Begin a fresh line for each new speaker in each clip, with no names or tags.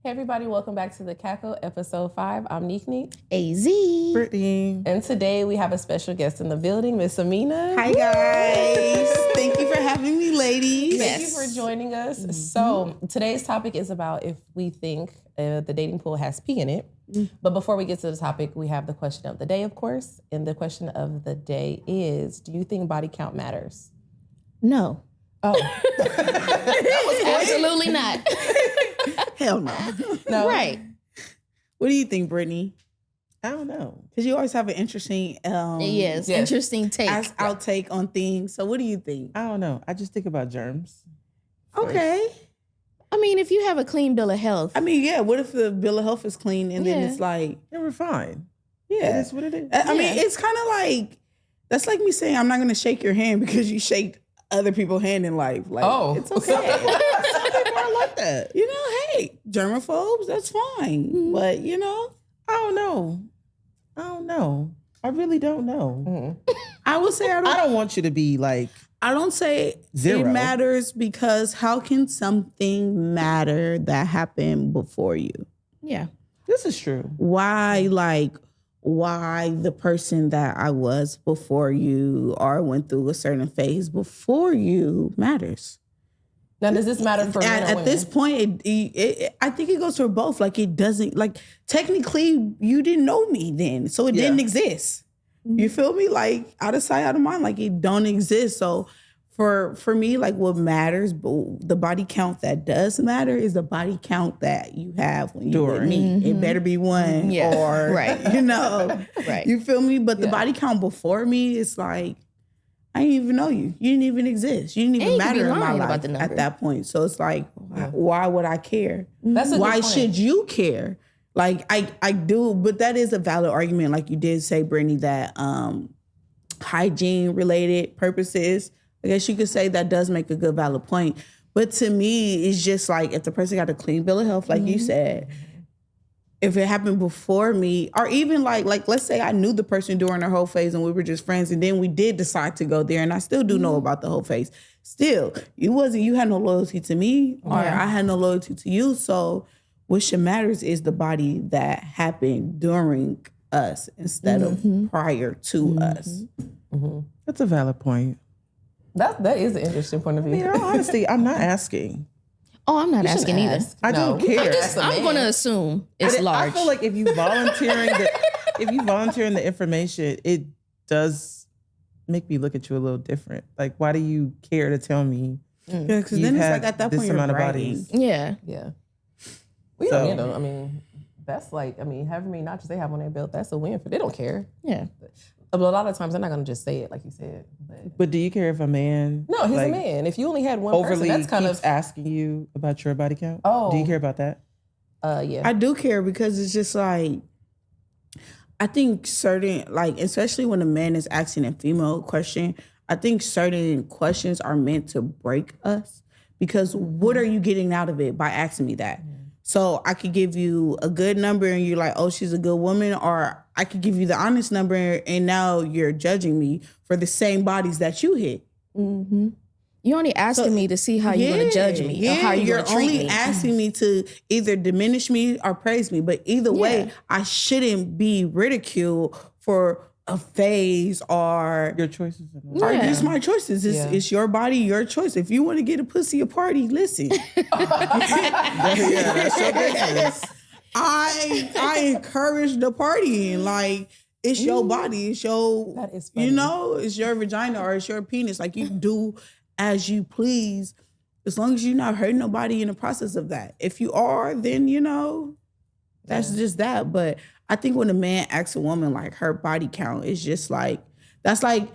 Hey everybody, welcome back to the Cackle, episode 5. I'm Nik'Nik.
AZ.
Britani.
And today we have a special guest in the building, Miss Amina.
Hi guys. Thank you for having me, ladies.
Thank you for joining us. So today's topic is about if we think the dating pool has pee in it. But before we get to the topic, we have the question of the day, of course. And the question of the day is, do you think body count matters?
No.
Oh.
Absolutely not.
Hell no.
No?
Right.
What do you think, Brittany?
I don't know.
Because you always have an interesting
Yes. Interesting take.
outtake on things. So what do you think?
I don't know. I just think about germs.
Okay.
I mean, if you have a clean bill of health.
I mean, yeah, what if the bill of health is clean and then it's like,
Yeah, we're fine.
yeah.
It is what it is.
I mean, it's kind of like, that's like me saying I'm not going to shake your hand because you shaked other people's hand in life. Like, it's okay. Some people are like that. You know, hey, germaphobes, that's fine.
Mm-hmm.
But, you know,
I don't know. I really don't know.
I would say
I don't want you to be like,
I don't say
Zero.
it matters because how can something matter that happened before you?
Yeah.
this is true.
Why the person that I was before you or went through a certain phase before you matters.
Now, does this matter for men or
At
women?
this point, I think it goes for both. Like, it doesn't, like, technically, you didn't know me then, so it didn't exist. You feel me? Like, out of sight, out of mind. Like, it don't exist. So for me, like, what matters, the body count that does matter is the body count that you have when you with me. It better be one or,
Right.
you know.
Right.
You feel me? But the body count before me is like, I didn't even know you. You didn't even exist. You didn't even
And you could
matter
be
in my
lying
life
about the number.
at that point. So it's like, why would I care?
That's a good
Why
point.
should you care? Like, I do, but that is a valid argument. Like you did say, Brittany, that hygiene related purposes, I guess you could say that does make a good valid point. But to me, it's just like if the person got a clean bill of health, like you said, if it happened before me, or even like let's say I knew the person during their whole phase and we were just friends, and then we did decide to go there, and I still do know about the whole phase. Still, you had no loyalty to me, or I had no loyalty to you. So what should matters is the body that happened during us instead of prior to us.
That's a valid point.
That is an interesting point of view.
Yeah, honestly, I'm not asking.
Oh, I'm not
You shouldn't
asking either.
ask.
I don't
we
care.
can't ask a
I'm
man.
going to assume it's
But
large.
I feel like if you volunteering the information, it does make me look at you a little different. Like, why do you care to tell me?
Yeah, because
You've
then it's
had
like at that
this
point you're
amount of
bragging.
bodies.
Yeah.
Yeah. We
So-
don't, you know, I mean, that's like, I mean, however many notches they have on their belt, that's a win for, they don't care.
Yeah.
But a lot of times they're not going to just say it like you said.
But do you care if a man?
No, he's
like,
a man. If you only had one person,
Overly
that's kind
keeps
of,
asking you about your body count.
Oh.
Do you care about that?
yeah.
I do care because it's just like, I think certain, like, especially when a man is asking a female question, I think certain questions are meant to break us because what are you getting out of it by asking me that? So I could give you a good number and you're like, oh, she's a good woman. Or I could give you the honest number and now you're judging me for the same bodies that you hit.
You're only asking me to see how you're going to judge me or how you're going to treat
only
me.
asking me to either diminish me or praise me. But either way, I shouldn't be ridiculed for a phase or
Your choices.
or just my choices. It's your body, your choice. If you want to get a pussy a party, listen.
That's your business.
I encourage the partying. Like, it's your body. It's your,
That is funny.
you know, it's your vagina or it's your penis. Like, you do as you please, as long as you're not hurting nobody in the process of that. If you are, then, you know, that's just that. But I think when a man asks a woman, like, her body count, it's just like, that's like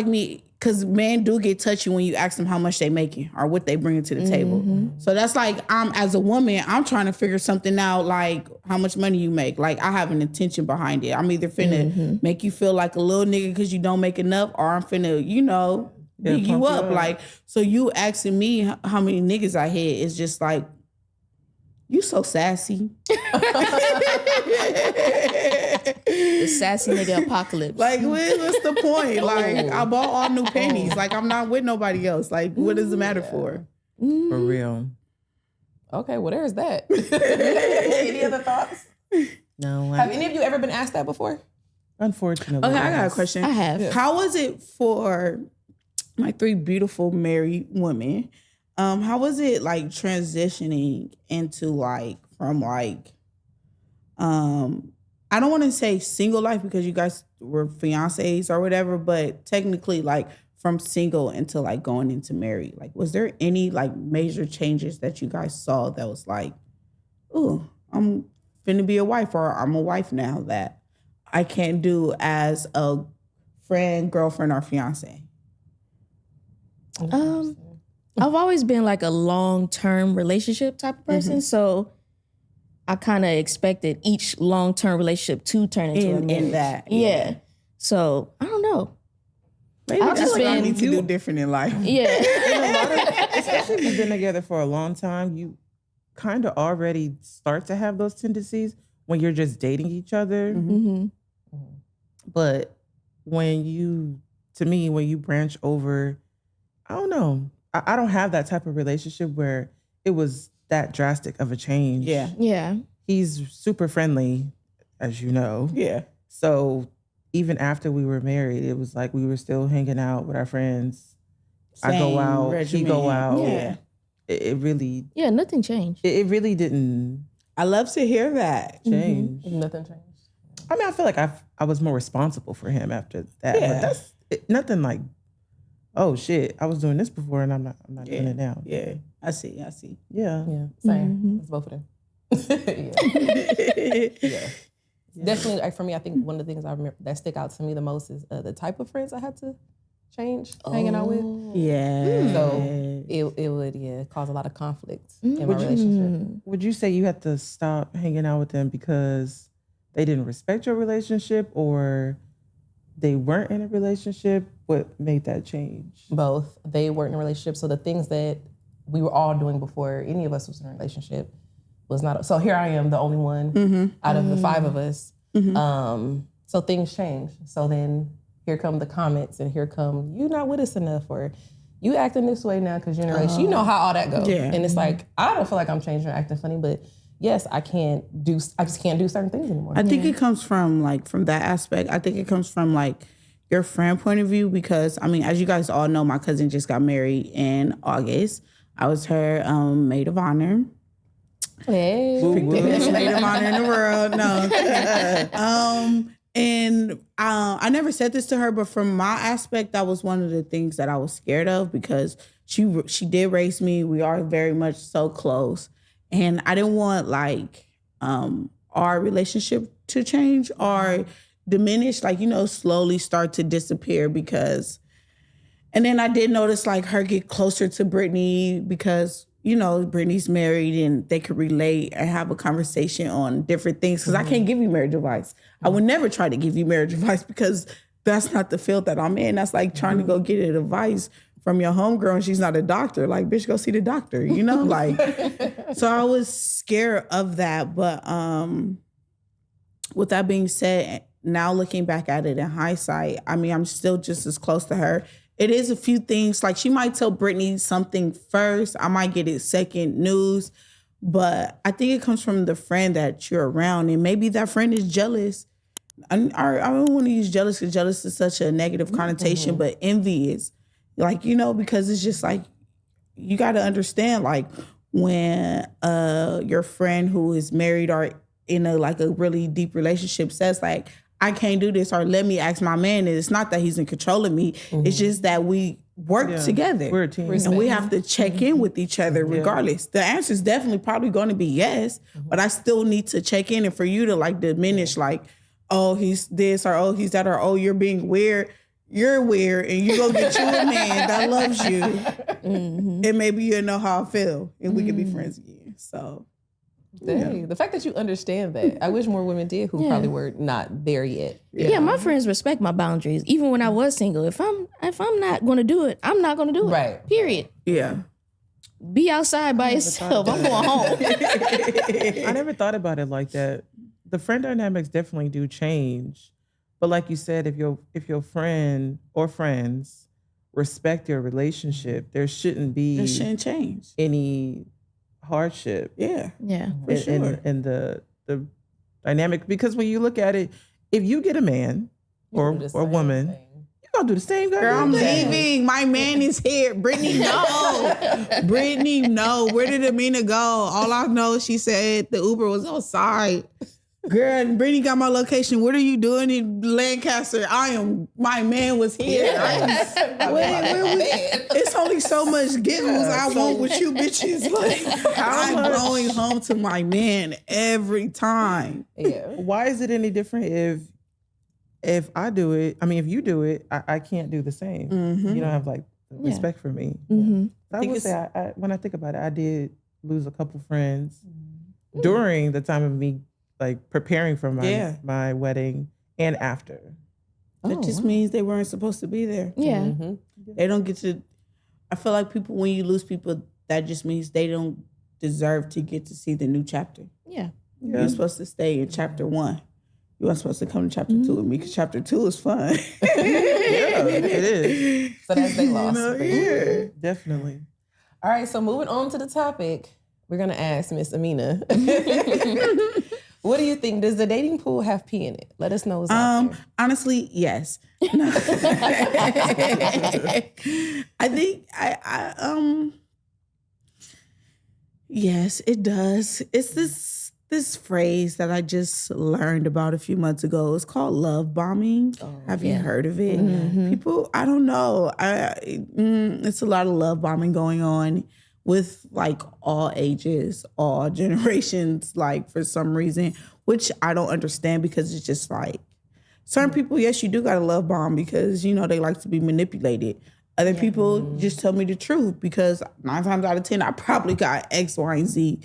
me, because men do get touchy when you ask them how much they making or what they bringing to the table. So that's like, as a woman, I'm trying to figure something out, like how much money you make. Like, I have an intention behind it. I'm either finna make you feel like a little nigga because you don't make enough, or I'm finna, you know, big you
pump you
up.
up.
Like, so you asking me how many niggas I hit is just like, you so sassy.
The sassy nigga apocalypse.
Like, what's the point? Like, I bought all new panties. Like, I'm not with nobody else. Like, what does it matter for?
For real.
Okay, well, there's that. Any other thoughts?
No,
Have any of you ever been asked that before?
unfortunately.
Okay, I got a question.
I have.
Yeah.
How was it for my 3 beautiful married women? How was it like transitioning into like from like I don't want to say single life because you guys were fiancés or whatever, but technically like from single into like going into married. Like, was there any like major changes that you guys saw that was like, ooh, I'm finna be a wife or I'm a wife now that I can't do as a friend, girlfriend, or fiance?
I've always been like a long-term relationship type of person, so I kind of expected each long-term relationship to turn into a marriage.
In that,
yeah. So I don't know.
Maybe
I've
that's
just
what I
been-
need to do different in life.
Yeah.
Especially if you've been together for a long time, you kind of already start to have those tendencies when you're just dating each other.
hmm
But when you branch over, I don't know. I don't have that type of relationship where it was that drastic of a change.
Yeah.
Yeah.
He's super friendly, as you know.
Yeah.
So even after we were married, it was like we were still hanging out with our friends. I go
Same
out, he go
regimen.
out.
Yeah.
It really,
Yeah, nothing changed.
it really didn't
I love to hear that.
change.
Nothing changed.
I mean, I feel like I was more responsible for him after that.
Yeah.
But that's nothing like, oh shit, I was doing this before and I'm not
Yeah.
doing it now.
Yeah. I see.
Yeah.
Yeah, same. It's both of them. Yeah. Definitely, like for me, I think one of the things I remember that stick out to me the most is the type of friends I had to change hanging out with.
Yeah.
So it would cause a lot of conflict in my relationship.
Would you say you had to stop hanging out with them because they didn't respect your relationship or they weren't in a relationship? What made that change?
Both. They weren't in a relationship, so the things that we were all doing before any of us was in a relationship was not. So here I am, the only one out of the 5 of us. So things change. So then here come the comments, and here come you not with us enough, or you acting this way now because you're in a relationship. You know how all that goes.
Yeah.
And it's like I don't feel like I'm changing or acting funny, but yes, I just can't do certain things anymore.
I think it comes from from that aspect. I think it comes from your friend point of view because I mean, as you guys all know, my cousin just got married in August. I was her maid of honor.
Hey.
Biggest maid of honor in the world. No. And I never said this to her, but from my aspect, that was one of the things that I was scared of because she did raise me. We are very much so close. And I didn't want our relationship to change or diminish, slowly start to disappear because, and then I did notice her get closer to Brittany because, Brittany's married and they could relate and have a conversation on different things. Cause I can't give you marriage advice. I would never try to give you marriage advice because that's not the field that I'm in. That's like trying to go get advice from your homegirl and she's not a doctor. Like, bitch, go see the doctor, So I was scared of that. But with that being said, now looking back at it in hindsight, I mean, I'm still just as close to her. It is a few things, she might tell Brittany something first. I might get it second news. But I think it comes from the friend that you're around. And maybe that friend is jealous. I don't want to use jealous because jealous is such a negative connotation, but envy is. Because it's just you got to understand, when your friend who is married or in a really deep relationship says, I can't do this, or let me ask my man. And it's not that he's in control of me. It's just that we work together.
We're a team.
And we have to check in with each other regardless. The answer is definitely probably going to be yes, but I still need to check in. And for you to diminish, oh, he's this, or oh, he's that, or oh, you're being weird. You're weird, and you go get you a man that loves you, and maybe you'll know how I feel, and we can be friends again. So,
dang, the fact that you understand that, I wish more women did who probably were not there yet.
Yeah, my friends respect my boundaries, even when I was single. If I'm not going to do it, I'm not going to do it.
Right.
Period.
yeah.
Be outside by yourself. I'm going home.
I never thought about it like that. The friend dynamics definitely do change. But like you said, if your friend or friends respect your relationship, there shouldn't be
It shouldn't change.
any hardship.
Yeah.
Yeah.
For sure.
And the dynamic, because when you look at it, if you get a man or woman, you're gonna do the same
Girl,
goddamn
I'm
thing.
leaving. My man is here. Brittany, no. Brittany, no. Where did Amina go? All I know is she said the Uber was outside. Girl, and Brittany got my location. What are you doing in Lancaster? My man was here. It's only so much giggles I want with you bitches. Like, I'm going home to my man every time.
Yeah.
Why is it any different if I do it? I mean, if you do it, I can't do the same.
Mm-hmm.
You don't have like respect for me.
Mm-hmm.
I would say, when I think about it, I did lose a couple friends during the time of me like preparing for my wedding and after.
That just means they weren't supposed to be there.
Yeah.
Mm-hmm.
They don't get to. I feel like when you lose people, that just means they don't deserve to get to see the new chapter.
Yeah.
You're supposed to stay in chapter 1. You weren't supposed to come to chapter 2 with me because chapter 2 is fun.
Yeah, it is.
So that's they lost.
Yeah.
Definitely.
All right, so moving on to the topic, we're gonna ask Miss Amina. What do you think? Does the dating pool have pee in it? Let us know what's out there.
Honestly, yes. I think yes, it does. It's this phrase that I just learned about a few months ago. It's called love bombing. Have you heard of it?
Mm-hmm.
People, I don't know. It's a lot of love bombing going on with like all ages, all generations, like for some reason, which I don't understand because it's just like certain people, yes, you do got to love bomb because, you know, they like to be manipulated. Other people just tell me the truth because 9 times out of 10, I probably got X, Y, and Z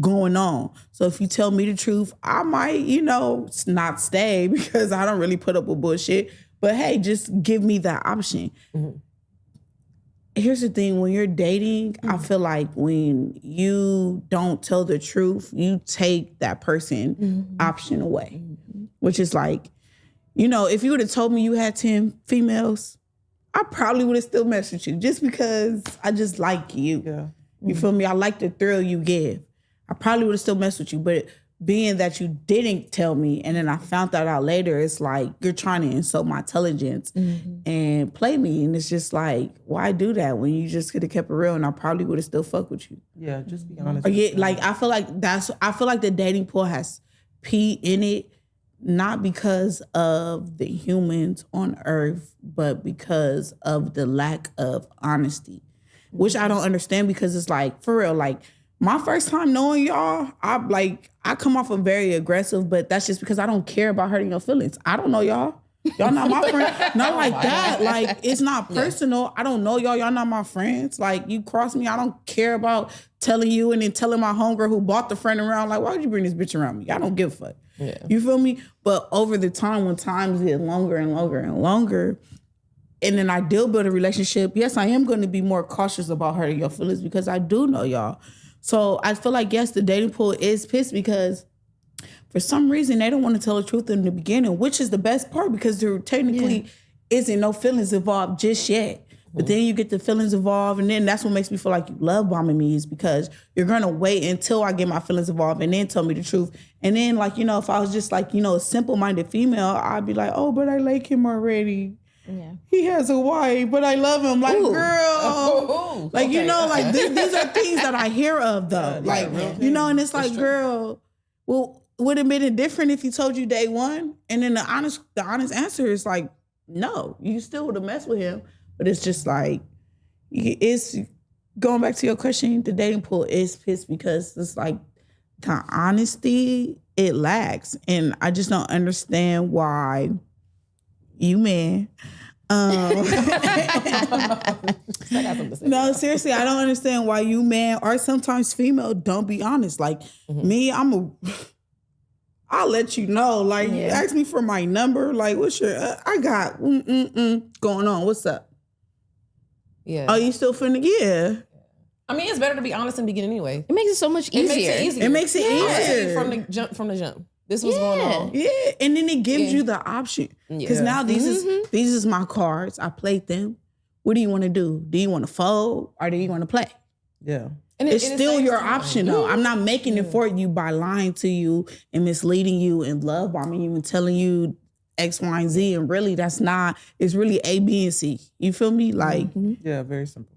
going on. So if you tell me the truth, I might, you know, not stay because I don't really put up with bullshit. But hey, just give me that option. Mm-hmm. Here's the thing, when you're dating, I feel like when you don't tell the truth, you take that person option away, which is like, you know, if you would have told me you had 10 females, I probably would have still messed with you just because I just like you.
Yeah.
You feel me? I like the thrill you give. I probably would have still messed with you, but being that you didn't tell me and then I found that out later, it's like you're trying to insult my intelligence and play me. And it's just like, why do that when you just could have kept it real and I probably would have still fucked with you?
Yeah, just be honest.
Like I feel like the dating pool has pee in it, not because of the humans on earth, but because of the lack of honesty, which I don't understand because it's like, for real, like, my first time knowing y'all, I come off of very aggressive, but that's just because I don't care about hurting your feelings. I don't know y'all. Y'all not my friend. Not like that. Like, it's not personal. I don't know y'all. Y'all not my friends. Like, you cross me, I don't care about telling you and then telling my homegirl who bought the friend around, like, why would you bring this bitch around me? I don't give a fuck. Yeah. You feel me? But over the time, when times get longer and longer and longer, and then I do build a relationship, yes, I am going to be more cautious about hurting your feelings because I do know y'all. So I feel like, yes, the dating pool is pissed because for some reason they don't want to tell the truth in the beginning, which is the best part because there technically isn't no feelings involved just yet. But then you get the feelings involved, and then that's what makes me feel like you love bombing me is because you're going to wait until I get my feelings involved and then tell me the truth. And then, like, you know, if I was just like, you know, a simple-minded female, I'd be like, oh, but I like him already. Yeah. He has a wife, but I love him. Like, girl. Like, you know, like these are things that I hear of though. Like, you know, and it's like, girl, well, would it have been different if he told you day one? And then the honest answer is like, no, you still would have messed with him. But it's just like, it's going back to your question, the dating pool is pissed because it's like the honesty, it lacks. And I just don't understand why you men. No, seriously, I don't understand why you man or sometimes female don't be honest. Like me, I'll let you know. Like, ask me for my number. Like, what's your? I got going on. What's up?
Yeah.
Oh, you still finna? Yeah.
I mean, it's better to be honest in the beginning anyway.
It makes it so much easier.
It makes it easier
from the jump. This was going on.
Yeah, and then it gives you the option. Because now these is my cards. I played them. What do you want to do? Do you want to fold or do you want to play?
Yeah.
And
it's
and
still
saves
your
time.
option though. I'm not making it for you by lying to you and misleading you and love bombing you and telling you X, Y, and Z. And really that's not, it's really A, B, and C. You feel me? Like,
Yeah, very simple.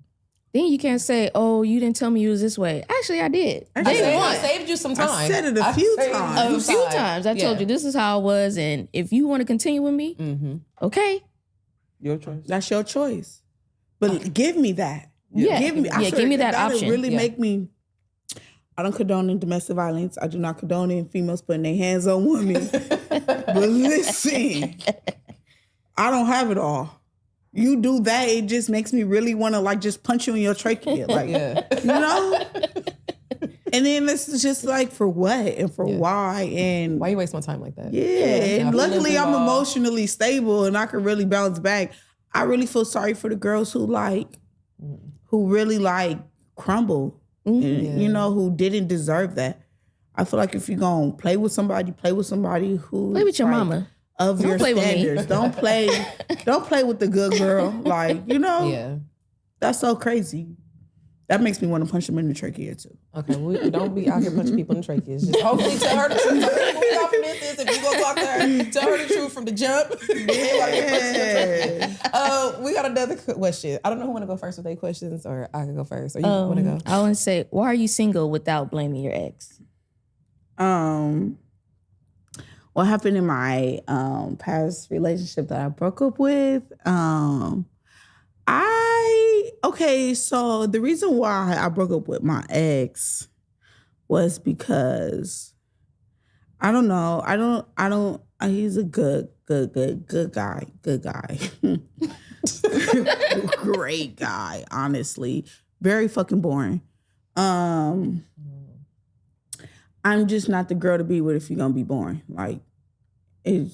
Then you can't say, "Oh, you didn't tell me you was this way." Actually, I did.
I saved you some time.
I said it a few times.
A few times. I told you this is how I was, and if you want to continue with me, okay.
Your choice.
That's your choice. But give me that.
Yeah.
Give me, I
give me that
that'll
option.
really make me, I don't condone in domestic violence. I do not condone in females putting their hands on women. But listen, I don't have it all. You do that, it just makes me really want to like just punch you in your trachea. Like, you know? And then it's just like, for what and for why? And
Why you waste my time like that?
yeah, and luckily I'm emotionally stable and I can really bounce back. I really feel sorry for the girls who really like crumble, and, you know, who didn't deserve that. I feel like if you're gonna play with somebody who
Play with your mama.
Of
Don't
your
play with me.
standards. Don't play with the good girl. Like, you know, that's so crazy. That makes me want to punch them in the trachea too.
Okay, we don't be out here punching people in the tracheas. Just hopefully tell her the truth. Who confidence is if you go talk to her, tell her the truth from the jump. We got another question. I don't know who want to go first with their questions, or I can go first. Or you want to go?
I want to say, why are you single without blaming your ex?
What happened in my past relationship that I broke up with? So the reason why I broke up with my ex was because I don't know. He's a good guy. Great guy, honestly. Very fucking boring. I'm just not the girl to be with if you're gonna be boring. Like, I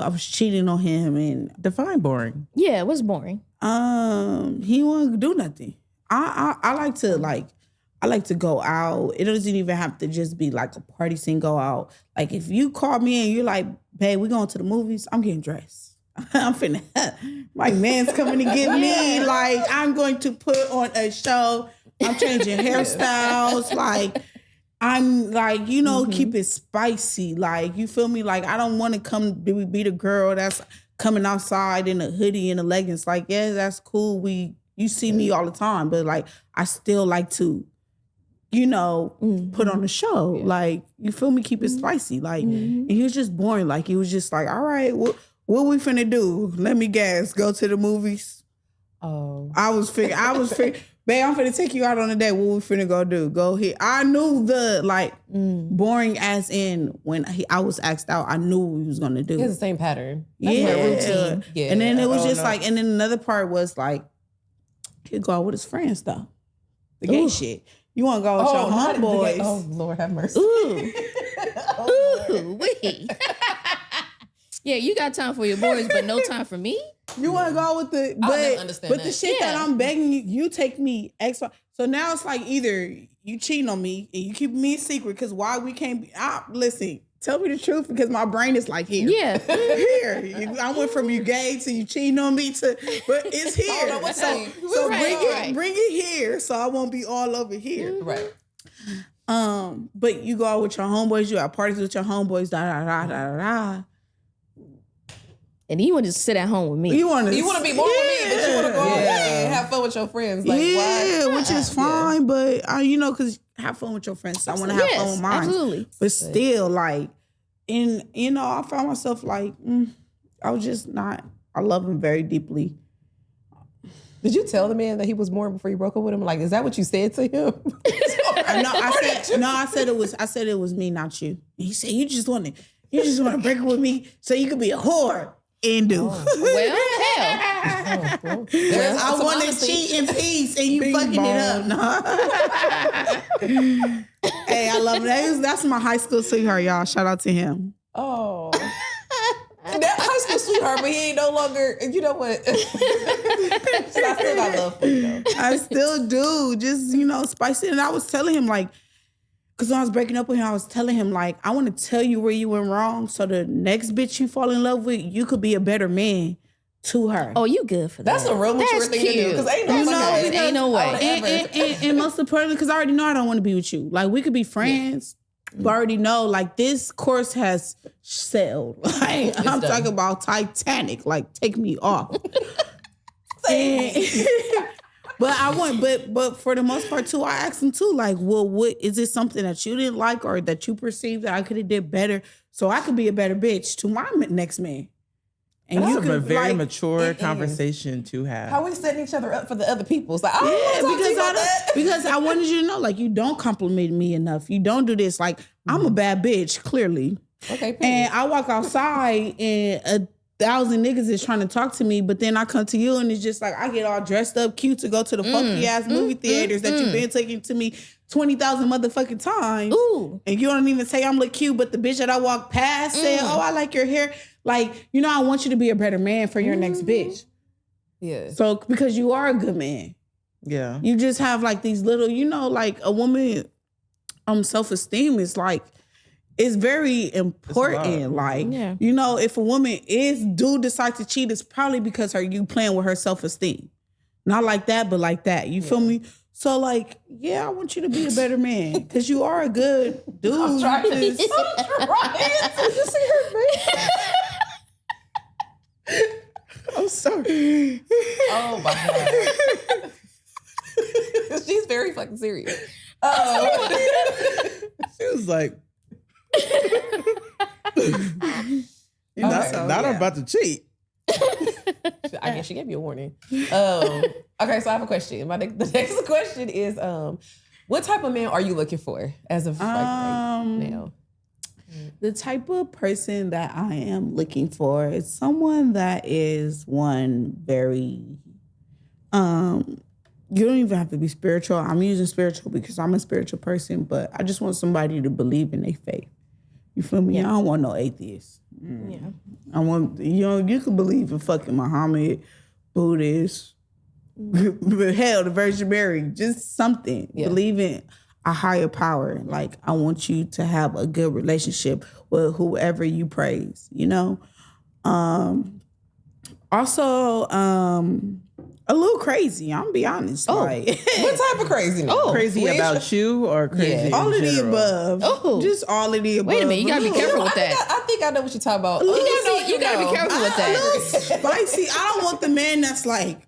was cheating on him and
Define boring.
Yeah, it was boring.
he won't do nothing. I like to go out. It doesn't even have to just be like a party scene, go out. Like if you call me and you're like, babe, we going to the movies, I'm getting dressed. I'm finna, my man's coming to get me. Like I'm going to put on a show. I'm changing hairstyles. Like I'm like, you know, keep it spicy. Like, you feel me? Like I don't want to be the girl that's coming outside in a hoodie and a leggings. Like, yeah, that's cool. You see me all the time, but like I still like to, you know, put on a show. Yeah. Like, you feel me? Keep it spicy. Like, and he was just boring. Like, he was just like, all right, what we finna do? Let me guess. Go to the movies. Oh. I was figuring, babe, I'm finna take you out on a date. What we finna go do? Go here. I knew the boring as in when I was asked out, I knew what he was gonna do.
It's the same pattern.
That's routine. Yeah. And then it was and then another part was like, he'd go out with his friends though. The gay shit. You wanna go with your homeboys.
Oh, Lord have mercy.
Ooh, wait. Yeah, you got time for your boys, but no time for me?
You want to go with the, but the shit that I'm begging you take me extra. So now it's like either you cheating on me and you keep me a secret because why we can't be, listen, tell me the truth because my brain is like here. Yeah. Here. I went from you gay to you cheating on me to, but it's here.
I don't know what's
so bring it here so I won't be all over here.
Right.
But you go out with your homeboys, you have parties with your homeboys, da.
And you want to sit at home with me.
You want to
be more with me, but you want to go and have fun with your friends. Like, why?
Which is fine, but you know, because have fun with your friends. So I want to have fun with mine.
Absolutely.
But still, like, I found myself like, I was just not. I love him very deeply.
Did you tell the man that he was born before you broke up with him? Like, is that what you said to him?
I said it was me, not you. And he said, you just want to break up with me so you could be a whore. Well,
hell.
I want to cheat in peace and you fucking it up. No. Hey, I love it. That's my high school sweetheart, y'all. Shout out to him.
Oh. That high school sweetheart, but he ain't no longer, you know what? I still got love for you, though.
I still do. Just, spicy. And I was telling him, like, because when I was breaking up with him, I was telling him, like, I want to tell you where you went wrong so the next bitch you fall in love with, you could be a better man. to her.
Oh, you good for that.
That's a real mature
That's
thing to do.
cute.
Because ain't no
You
fucking
know,
way.
because-
Ain't no way.
I would ever-
And most importantly, because I already know I don't want to be with you. Like, we could be friends, but I already know, like, this course has sailed. Like, I'm
done.
talking about Titanic. Like, take me off. And- but for the most part too, I asked him too, like, well, what is it something that you didn't like or that you perceived that I could have did better so I could be a better bitch to my next man? And
That's
you
a
could
very
like,
mature conversation to have.
How we setting each other up for the other people? It's like, I don't
yeah,
want to talk to you about that.
because I wanted you to know, like, you don't compliment me enough. You don't do this. Like, I'm a bad bitch, clearly.
Okay, period.
And I walk outside and 1,000 niggas is trying to talk to me, but then I come to you and it's just like I get all dressed up cute to go to the funky ass movie theaters that you've been taking to me 20,000 motherfucking times.
Ooh.
And you don't even say I'm look cute, but the bitch that I walk past said, oh, I like your hair. Like, you know, I want you to be a better man for your next bitch.
Yeah.
So, because you are a good man.
Yeah.
You just have like these little, you know, like a woman self-esteem is like, it's very important. Like,
Yeah.
you know, if a woman do decide to cheat, it's probably because you playing with her self-esteem. Not like that, but like that. You feel me? So like, yeah, I want you to be a better man because you are a good dude.
I'm trying.
You just-
I'm trying. Did you see her face?
I'm sorry.
Oh my God. She's very fucking serious.
She was like, you're
Okay, so,
not
yeah.
about to cheat.
I guess she gave you a warning. Okay, so I have a question. The next question is, what type of man are you looking for as of right now?
The type of person that I am looking for is someone that is very, you don't even have to be spiritual. I'm using spiritual because I'm a spiritual person, but I just want somebody to believe in their faith. You feel me? I don't want no atheist.
Yeah.
I want, you can believe in fucking Muhammad, Buddhist, but hell, the Virgin Mary, just something.
Yeah.
Believe in a higher power. Like, I want you to have a good relationship with whoever you praise, you know? Also, a little crazy, I'm gonna be honest. Like,
What type of crazy?
Crazy about you or crazy in
all of the
general?
above.
Oh.
Just all of the above.
Wait a minute, you gotta be careful with that.
I think I know what you're talking about.
You gotta be careful with
A
that.
little spicy. I don't want the man that's like,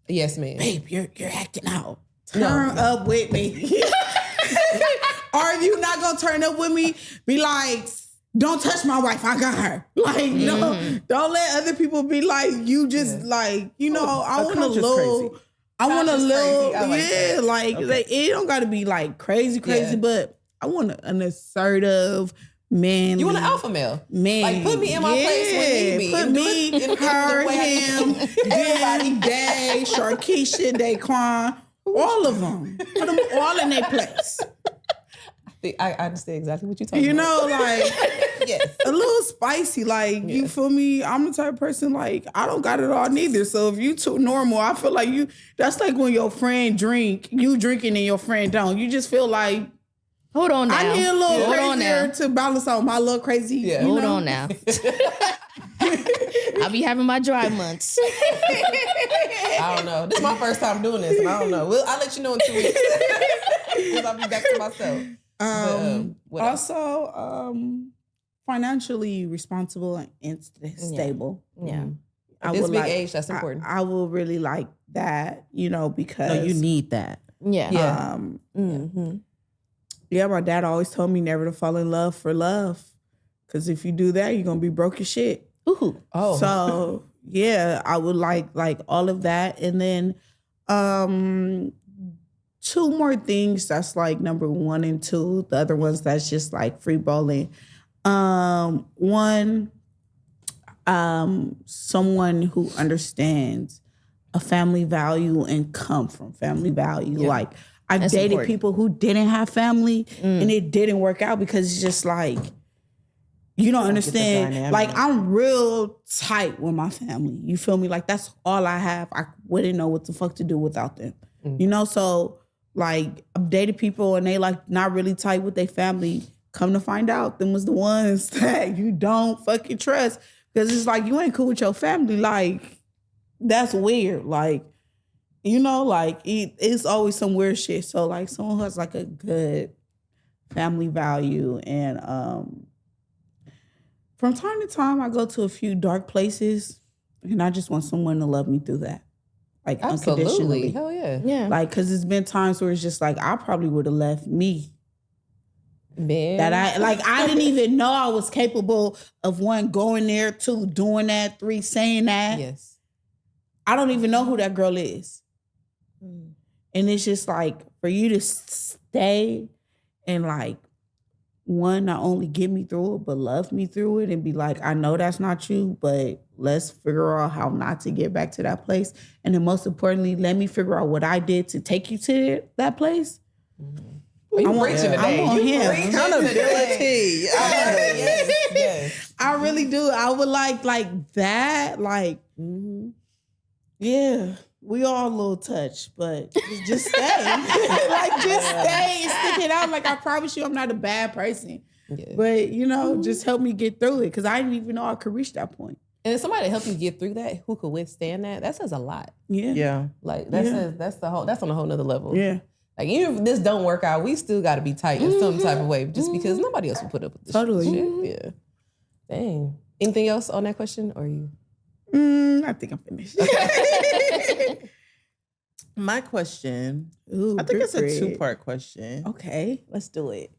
Yes, man.
babe, you're acting out. Turn up with me. Are you not gonna turn up with me? Be like, don't touch my wife. I got her. Like, no, don't let other people be like, you just like, you know, I want a
conscious
little,
crazy.
I want a
Conscious
little,
crazy. I like
yeah,
that.
like it don't gotta be like crazy,
Yeah.
but I want an assertive man.
You want an alpha male?
Man,
Like, put me in my place when need be.
Put
And do
me,
it in the
her,
way I
him,
can.
Danny, Day, Sharkeisha, Daquan, all of them. Put them all in their place.
I understand exactly what you're talking
You
about.
know, like
Yes.
a little spicy. Like, you feel me? I'm the type of person, like, I don't got it all neither. So if you too normal, I feel like that's like when your friend you drinking and your friend don't. You just feel like,
Hold on now.
I need a little
Hold on
crazier
now.
to balance out my little crazy.
Yeah.
you
Hold
know?
on now. I'll be having my dry months.
I don't know. This is my first time doing this, and I don't know. I'll let you know in 2 weeks. Because I'll be back to myself. What else?
Also, financially responsible and stable.
Yeah.
I
At this
would
big
like-
age, that's important.
I will really like that, because
No, you need that.
Yeah.
Yeah.
Yeah, my dad always told me never to fall in love for love. Cause if you do that, you're gonna be broke as shit.
Ooh.
Oh.
So yeah, I would like all of that. And then 2 more things that's like number 1 and 2. The other ones that's just like free bowling. One, someone who understands a family value and come from family value.
Yeah.
Like, I've
That's
dated
important.
people who didn't have family and it didn't work out because it's just like, you don't understand.
dynamic.
Like, I'm real tight with my family. You feel me? Like, that's all I have. I wouldn't know what the fuck to do without them. You know, so like, I've dated people and they like not really tight with their family. Come to find out, them was the ones that you don't fucking trust Because it's like, you ain't cool with your family. Like, that's weird. Like, you know, like, it's always some weird shit. So, like, someone who has, like, a good family value. And from time to time, I go to a few dark places. And I just want someone to love me through that. Like,
Absolutely.
unconditionally.
Hell yeah.
Yeah.
Like, because it's been times where it's just like, I probably would have left me.
Man.
That I didn't even know I was capable of, 1, going there, 2, doing that, 3, saying that.
Yes.
I don't even know who that girl is. And it's just like, for you to stay and like, 1, not only get me through it, but love me through it and be like, I know that's not you, but let's figure out how not to get back to that place. And then most importantly, let me figure out what I did to take you to that place.
You preaching today.
I want him.
Accountability.
Yes.
I really do. I would like that. Like, yeah, we all a little touched, but just stay. Like, just stay and stick it out. Like, I promise you, I'm not a bad person.
Yeah.
But, you know, just help me get through it, because I didn't even know I could reach that point.
And if somebody help you get through that, who could withstand that says a lot.
Yeah.
Yeah.
Like that's on a whole nother level.
Yeah.
Like even if this don't work out, we still got to be tight in some type of way, just because nobody else will put up with this
Totally.
shit. Yeah. Dang. Anything else on that question, or you?
I think I'm finished.
My question,
Ooh,
I think it's a
Brit.
2-part question.
Okay, let's do it.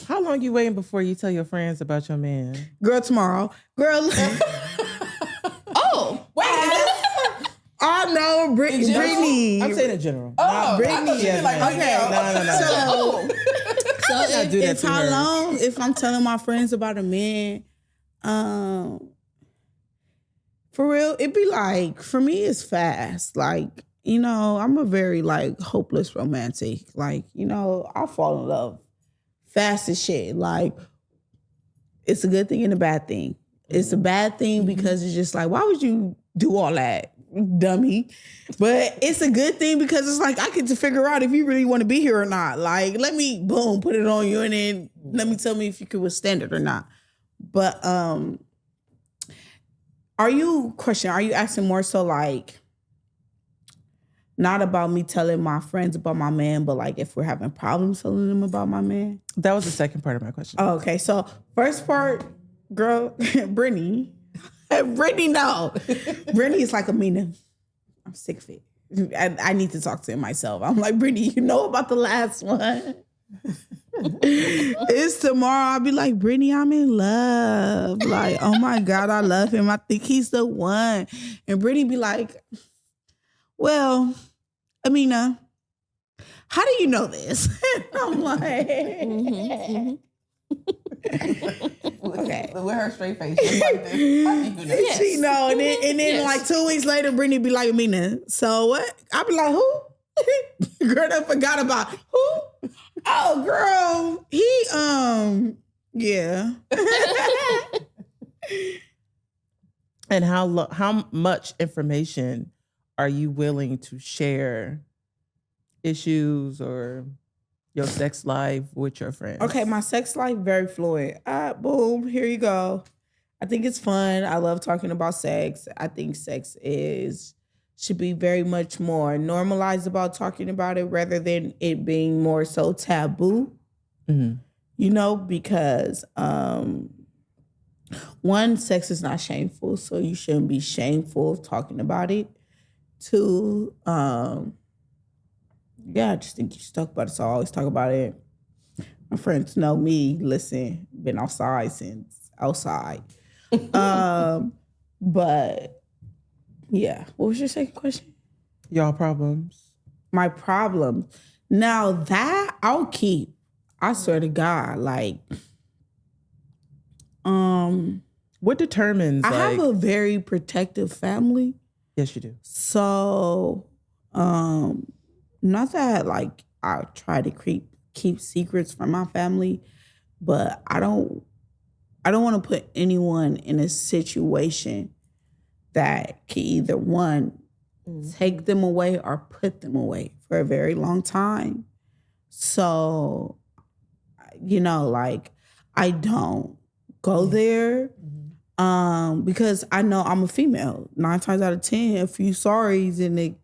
How long you waiting before you tell your friends about your man?
Girl, tomorrow. Girl.
Oh, wait.
Oh no, Brittany.
I'm saying in general.
Oh,
Brittany.
yeah, like right now.
No.
So
not do that
if
to
how
her.
long, if I'm telling my friends about a man, for real, it'd be like, for me, it's fast. Like, you know, I'm a very like hopeless romantic. Like, you know, I fall in love fast as shit. Like, it's a good thing and a bad thing. It's a bad thing because it's just like, why would you do all that, dummy? But it's a good thing because it's like, I get to figure out if you really want to be here or not. Like, let me, boom, put it on you, and then let me tell me if you could withstand it or not. But are you asking more so like, not about me telling my friends about my man, but like if we're having problems telling them about my man?
That was the second part of my question.
Oh, okay, so first part, girl, Brittany. Brittany, no. Brittany is like Amina. I'm sick of it. I need to talk to him myself. I'm like, Brittany, you know about the last one? It's tomorrow. I'll be like, Brittany, I'm in love. Like, oh my God, I love him. I think he's the one. And Brittany be like, well, Amina, how do you know this? I'm like, okay.
With her straight face, just like this. How do you know?
She know, and then like 2 weeks later, Brittany be like, Amina, so what? I be like, who? Girl, I forgot about who? Oh, girl, he yeah.
And how much information are you willing to share, issues or your sex life with your friends?
Okay, my sex life very fluid. Boom, here you go. I think it's fun. I love talking about sex. I think sex should be very much more normalized about talking about it rather than it being more so taboo.
Mm-hmm.
You know, because one, sex is not shameful, so you shouldn't be shameful of talking about it. 2, I just think you should talk about it, so I always talk about it. My friends know me, listen, been outside since outside. But yeah, what was your second question?
Y'all problems.
My problem. Now that I'll keep, I swear to God, like,
What determines?
I have a very protective family.
Yes, you do.
So, not that like I try to keep secrets from my family, but I don't want to put anyone in a situation that can either one, take them away or put them away for a very long time. So, you know, like, I don't go there. Because I know I'm a female. 9 times out of 10, a few sorries and they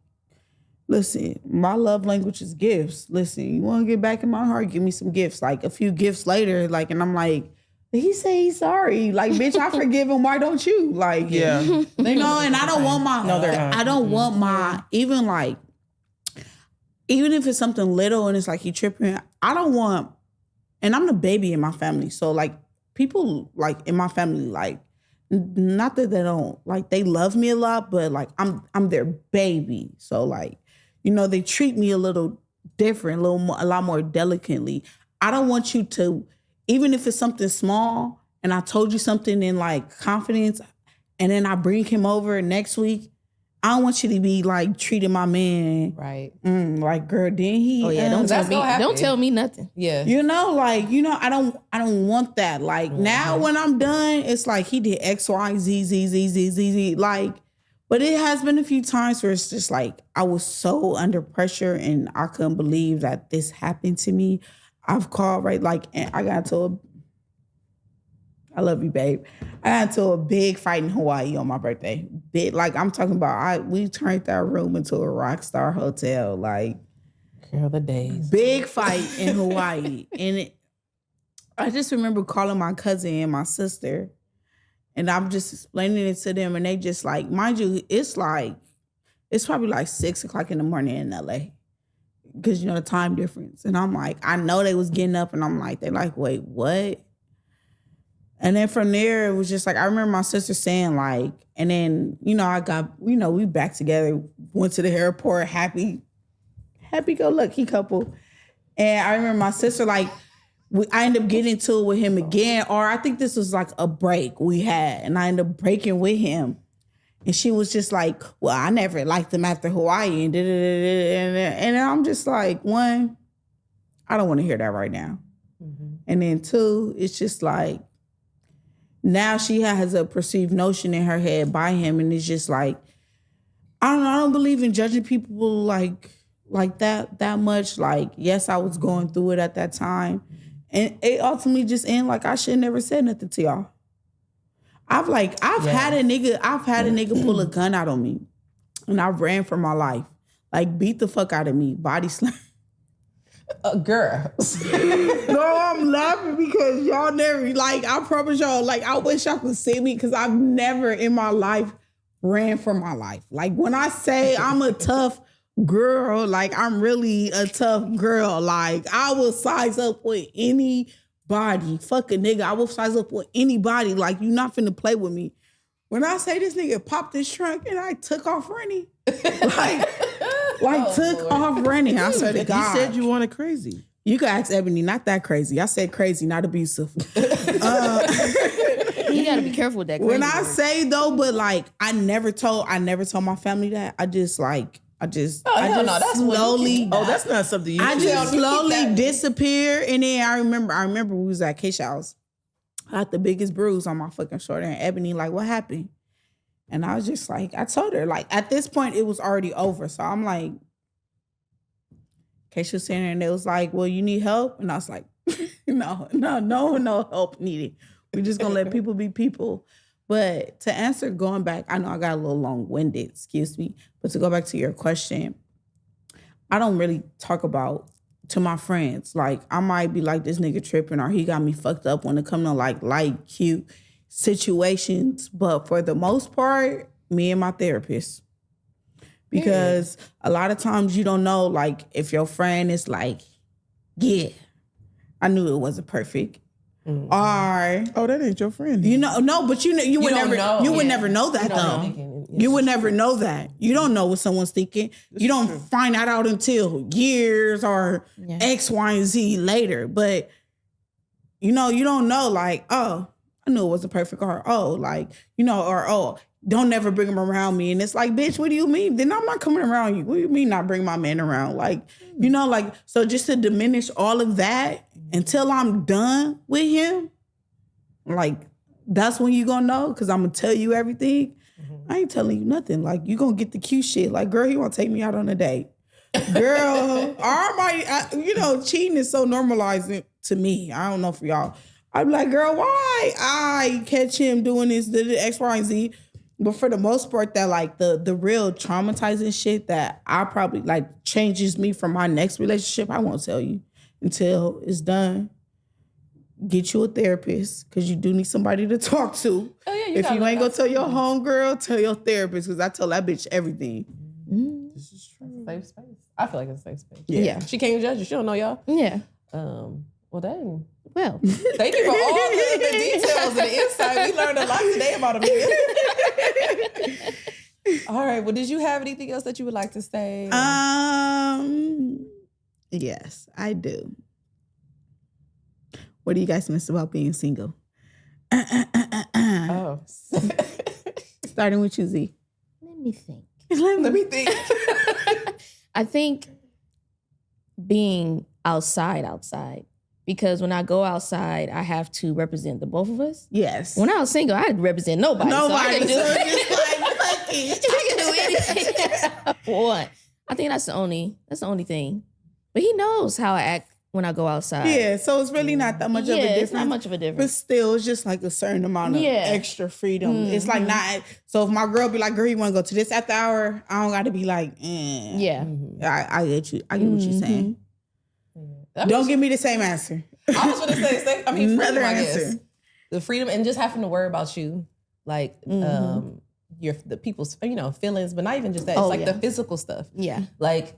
listen, my love language is gifts. Listen, you want to get back in my heart, give me some gifts. Like a few gifts later, like, and I'm like, he say he's sorry. Like, bitch, I forgive him. Why don't you? Like,
Yeah.
you know, and I don't want my,
No, they're not.
I don't want my, even if it's something little and it's like he tripping, I don't want, and I'm the baby in my family. So like people like in my family, like, not that they don't, like they love me a lot, but like I'm their baby. So like, you know, they treat me a little different, a lot more delicately. I don't want you to, even if it's something small and I told you something in like confidence and then I bring him over next week, I don't want you to be like treating my man.
Right.
Like, girl, didn't he?
Oh yeah, don't tell me nothing.
Yeah.
You know, like, you know, I don't want that. Like now when I'm done, it's like he did X, Y, Z, Z, Z, Z, Z, Z. Like, but it has been a few times where it's just like I was so under pressure and I couldn't believe that this happened to me. I've called, right? Like, and I got to I love you, babe. I got into a big fight in Hawaii on my birthday. Big, like I'm talking about, we turned that room into a rock star hotel. Like,
girl, the days.
Big fight in Hawaii. And I just remember calling my cousin and my sister, and I'm just explaining it to them, and they just like, mind you, it's probably like 6 o'clock in the morning in LA. Because, you know, the time difference. And I'm like, I know they was getting up, and I'm like, they're like, wait, what? And then from there, it was just like, I remember my sister saying like, and then, you know, we back together, went to the airport, happy go lucky couple. And I remember my sister, like, I ended up getting into it with him again, or I think this was like a break we had, and I ended up breaking with him. And she was just like, well, I never liked him after Hawaii, and I'm just like, one, I don't want to hear that right now. Mm-hmm. And then two, it's just like, now she has a perceived notion in her head by him, and it's just like, I don't believe in judging people like that much. Like, yes, I was going through it at that time, and it ultimately just ended like I should never said nothing to y'all. I've had a nigga pull a gun out on me, and I ran for my life, like beat the fuck out of me, body slam.
Girl.
No, I'm laughing because y'all never, like, I promise y'all, like, I wish y'all could see me because I've never in my life ran for my life. Like, when I say I'm a tough girl, like, I'm really a tough girl. Like, I will size up with anybody. Fuck a nigga. I will size up with anybody. Like, you not finna play with me. When I say this nigga popped his trunk and I took off running, took off running. I swear to God.
You said you wanted crazy.
You can ask Ebony, not that crazy. I said crazy, not abusive.
You gotta be careful with that.
When I say though, but like I never told my family that. I just slowly.
Oh, that's not something you.
I just slowly disappear, and then I remember we was at Keisha's house. I had the biggest bruise on my fucking shoulder, and Ebony like, what happened? And I was just like, I told her, like, at this point, it was already over. So I'm like, Keisha was sitting there, and they was like, well, you need help? And I was like, no help needed. We're just going to let people be people. But to answer, going back, I know I got a little long-winded, excuse me. But to go back to your question, I don't really talk about to my friends. Like, I might be like, this nigga tripping, or he got me fucked up when it comes to like light, cute situations. But for the most part, me and my therapist. Because a lot of times you don't know, like, if your friend is like, yeah, I knew it wasn't perfect. Mm-hmm. Or
that ain't your friend.
You know, no, but you would never know that though. You would never know that. You don't know what someone's thinking. You don't find that out until years or X, Y, and Z later. But you know, you don't know, like, oh, I knew it wasn't perfect, or oh, like, you know, or oh, don't never bring him around me. And it's like, bitch, what do you mean? Then I'm not coming around you. What do you mean not bring my man around? Like, you know, like, so just to diminish all of that until I'm done with him, like, that's when you gonna know, because I'm gonna tell you everything. Mm-hmm. I ain't telling you nothing. Like, you gonna get the cute shit. Like, girl, he wanna take me out on a date. Girl, you know, cheating is so normalized to me. I don't know for y'all. I'm like, girl, why I catch him doing this, the X, Y, and Z? But for the most part, that like the real traumatizing shit that I probably like changes me from my next relationship, I won't tell you until it's done. Get you a therapist because you do need somebody to talk to.
Oh, yeah,
if you ain't gonna tell your homegirl, tell your therapist because I tell that bitch everything.
This is true.
Safe space. I feel like it's a safe space.
Yeah.
She can't judge you. She don't know y'all.
Yeah.
Well, dang.
Well,
Thank you for all the details and the insight. We learned a lot today about Amina. All right. Well, did you have anything else that you would like to say?
Yes, I do. What do you guys miss about being single?
Oh.
Starting with you, Z.
let me think.
Let me think.
I think being outside. Because when I go outside, I have to represent the both of us.
Yes.
When I was single, I didn't represent nobody. So I can do,
So it's just like, fuck it.
I can do anything I want. I think that's the only thing. But he knows how I act when I go outside.
Yeah, so it's really not that much of a difference.
It's not much of a
But
difference.
still, it's just like a certain amount of extra freedom. It's like not, so if my girl be like, girl, you want to go to this after hour? I don't got to be like,
Yeah.
I get you. I get what you're saying. Don't give me the same answer.
I was going to say, freedom,
Another
I guess.
answer.
The freedom and just having to worry about you. Like, the people's, feelings, but not even just that. It's the physical stuff.
Yeah.
Like,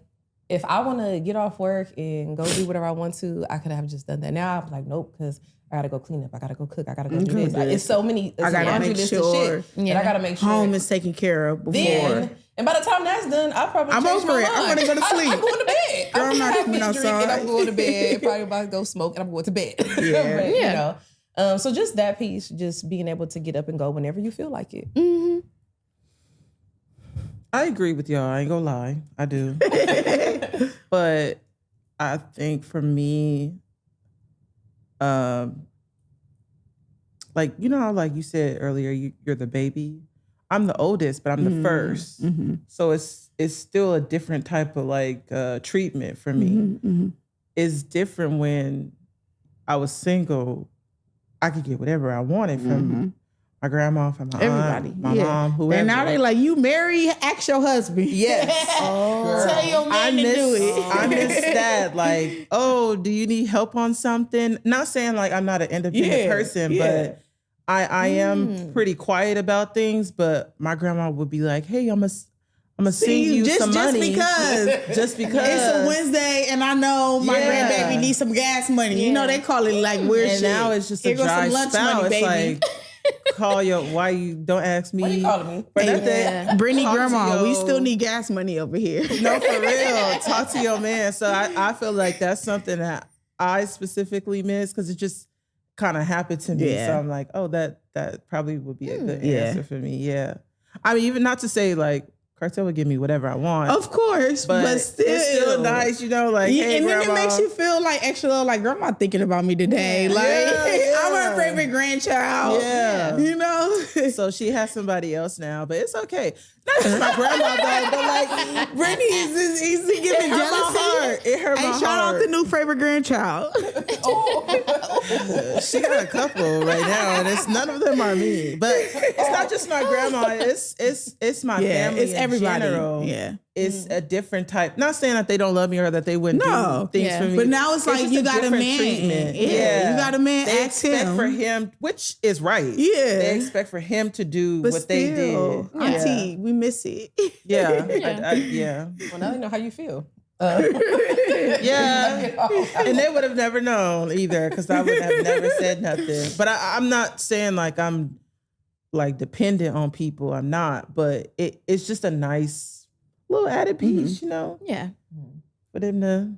if I want to get off work and go do whatever I want to, I could have just done that. Now I'm like, nope, because I gotta go clean up. I gotta go cook. I gotta go do this. Like, it's so many. It's
I gotta
laundry
make
list of
sure
shit that I gotta make sure
home is taken care of before.
Then, and by the time that's done, I'll probably
I'm
change
over
my
it. I'm
mind.
gonna go to sleep.
I'm going to bed.
Girl, I'm not
having
coming
a drink
outside.
and I'm going to bed. Probably about to go smoke and I'm going to bed.
Yeah.
But, so just that piece, just being able to get up and go whenever you feel like it.
Mm-hmm.
I agree with y'all. I ain't gonna lie. I do. But I think for me, like, you know how, like you said earlier, you're the baby. I'm the oldest, but I'm the first.
Mm-hmm.
So it's still a different type of like treatment for me.
Mm-hmm.
It's different when I was single. I could get whatever I wanted from my grandma, from my
Everybody,
aunt, my mom, whoever.
And now they like, you marry, ask your husband.
Yes.
Tell your man to do it.
I miss that. Like, oh, do you need help on something? Not saying like I'm not an independent person, but I am pretty quiet about things. But my grandma would be like, hey, I'm gonna send you some money. Just because.
It's a Wednesday and I know my grandbaby needs some gas money. You know, they call it like weird shit.
And now it's just a
Here goes
dry
some lunch
spell.
money,
It's
baby.
like, call your, why you don't ask me.
What are you calling me?
For nothing.
Brittany
Talk to
grandma, we
your-
still need gas money over here.
No, for real. Talk to your man. So I feel like that's something that I specifically miss because it just kind of happened to me.
Yeah.
So I'm like, oh, that probably would be a good answer for me. Yeah. I mean, even not to say like Chrystal would give me whatever I want.
Of course, but still.
It's still nice, you know, like, hey,
and then
grandma.
it makes you feel like extra, like grandma thinking about me today. Like, I'm her favorite grandchild.
Yeah.
You know?
So she has somebody else now, but it's okay. Not just my grandma, though, but like,
Brittany is giving
hurt my
jealousy.
heart. It hurt my
Hey,
heart.
shout out the new favorite grandchild.
She got a couple right now, and it's none of them are me. But it's not just my grandma. It's my family.
It's
in
everybody.
general.
Yeah.
It's a different type. Not saying that they don't love me or that they wouldn't do things for me.
But now it's like
just
you got a
different
man.
treatment.
Yeah, you got a man.
They
ask
expect
him.
for him, which is right.
Yeah.
They expect for him to do
But
what
still,
they did.
Auntie, we miss it.
Yeah.
Yeah.
Yeah.
Well, now they know how you feel.
Yeah. And they would have never known either because I would have never said nothing. But I'm not saying like I'm like dependent on people. I'm not. But it's just a nice little added piece, you know,
Yeah.
for them to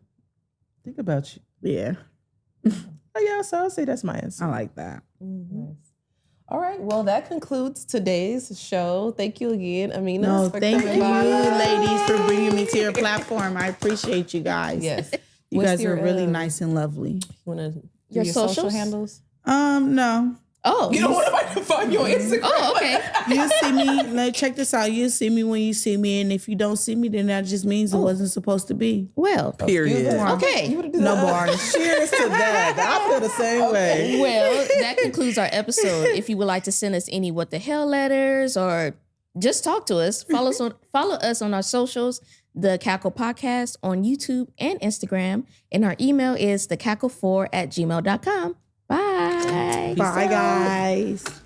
think about you.
Yeah,
Oh, yeah, so I'll say that's my answer.
I like that.
Nice. All right. Well, that concludes today's show. Thank you again, Amina.
No,
for
thank
coming
you,
by.
ladies, for bringing me to your platform. I appreciate you guys.
Yes.
You
What's
guys
your,
are really nice and lovely.
You want to
Your
your social
socials?
handles?
No.
Oh.
You don't want nobody to find you on Instagram.
Oh, okay.
You see me. Like, check this out. You see me when you see me, and if you don't see me, then that just means it wasn't supposed to be.
Well.
Period.
Okay.
No bars.
Cheers to that. I feel the same way.
Well, that concludes our episode. If you would like to send us any what the hell letters or just talk to us, follow us on our socials, The Cackle Podcast on YouTube and Instagram. And our email is thecackle4@gmail.com. Bye.
Bye, guys.